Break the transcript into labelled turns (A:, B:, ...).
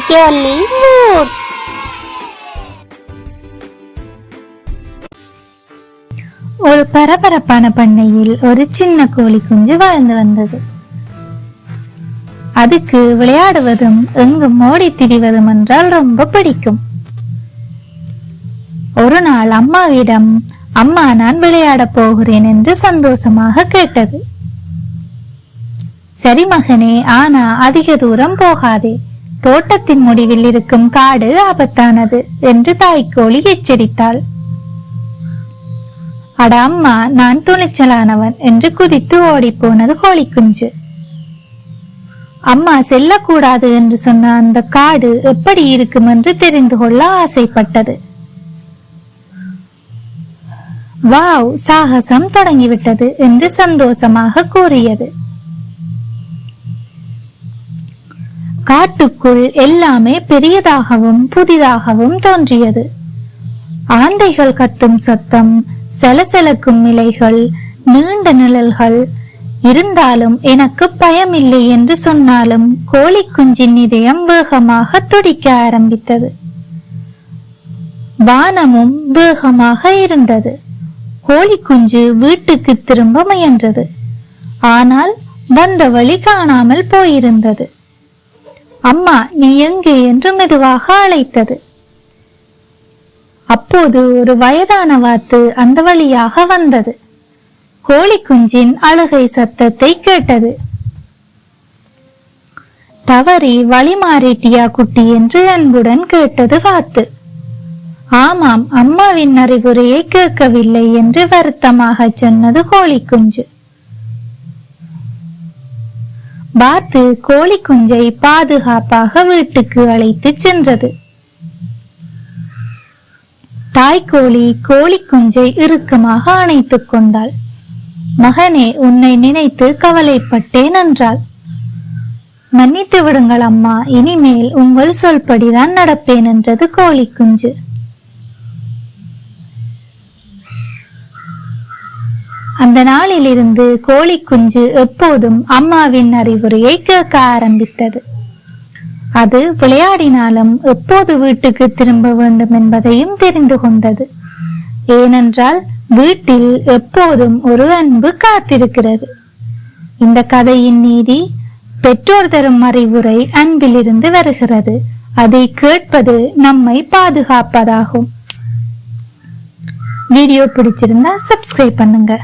A: Jollywood. ஒரு பரபரப்பான பண்ணையில் ஒரு சின்ன கோழி குஞ்சு வாழ்ந்து வந்தது. அதுக்கு விளையாடுவதும் எங்கும் ஓடி திரிவதும் என்றால் ரொம்ப பிடிக்கும். ஒரு நாள் அம்மாவிடம், அம்மா நான் விளையாட போகிறேன் என்று சந்தோஷமாக கேட்டது. சரி மகனே, ஆனா அதிக தூரம் போகாதே, தோட்டத்தின் முடிவில் இருக்கும் காடு ஆபத்தானது என்று தாய்க்கோழி எச்சரித்தாள். அட அம்மா, நான் துணிச்சலானவன் என்று குதித்து ஓடி போனது கோழி குஞ்சு. அம்மா செல்லக்கூடாது என்று சொன்ன அந்த காடு எப்படி இருக்கும் என்று தெரிந்து கொள்ள ஆசைப்பட்டது. வாவ், சாகசம் தொடங்கிவிட்டது என்று சந்தோஷமாக கூறியது. காட்டுக்குள் எல்லாமே பெரியதாகவும் புதிதாகவும் தோன்றியது. ஆந்தைகள் கத்தும் சத்தம், சலசலக்கும் இலைகள், நீண்ட நிழல்கள். இருந்தாலும் எனக்கு பயமில்லை என்று சொன்னாலும் கோழி குஞ்சின் இதயம் வேகமாக துடிக்க ஆரம்பித்தது. வானமும் வேகமாக இருந்தது. கோழி குஞ்சு வீட்டுக்கு திரும்ப முயன்றது. ஆனால் வந்த வழி காணாமல் போயிருந்தது. அம்மா, நீ எங்கே என்று மெதுவாக அழைத்தது. அப்போது ஒரு வயதான வாத்து அந்த வழியாக வந்தது. கோழி குஞ்சின் அழுகை சத்தத்தை கேட்டது. தவறி வழி மாறிட்டியா குட்டி என்று அன்புடன் கேட்டது வாத்து. ஆமாம், அம்மாவின் அறிவுரையை கேட்கவில்லை என்று வருத்தமாக சொன்னது கோழி குஞ்சு. வாத்து கோழி குஞ்சை பாதுகாப்பாக வீட்டுக்கு அழைத்து சென்றது. தாய்க்கோழி கோழி குஞ்சை இறுக்கமாக அணைத்துக் கொண்டாள். மகனே, உன்னை நினைத்து கவலைப்பட்டேன் என்றாள். மன்னித்து விடுங்கள் அம்மா, இனிமேல் உங்கள் சொல்படிதான் நடப்பேன் என்றது கோழி குஞ்சு. அந்த நாளிலிருந்து கோழி குஞ்சு எப்போதும் அம்மாவின் அறிவுரையை கேட்க ஆரம்பித்தது. அது விளையாடினாலும் எப்போது வீட்டுக்கு திரும்ப வேண்டும் என்பதையும் தெரிந்து கொண்டது. ஏனென்றால் வீட்டில் எப்போதும் ஒரு அன்பு காத்திருக்கிறது. இந்த கதையின் நீதி, பெற்றோர் தரும் அறிவுரை அன்பிலிருந்து வருகிறது. அதை கேட்பது நம்மை பாதுகாப்பதாகும். வீடியோ பிடிச்சிருந்தா சப்ஸ்கிரைப் பண்ணுங்க.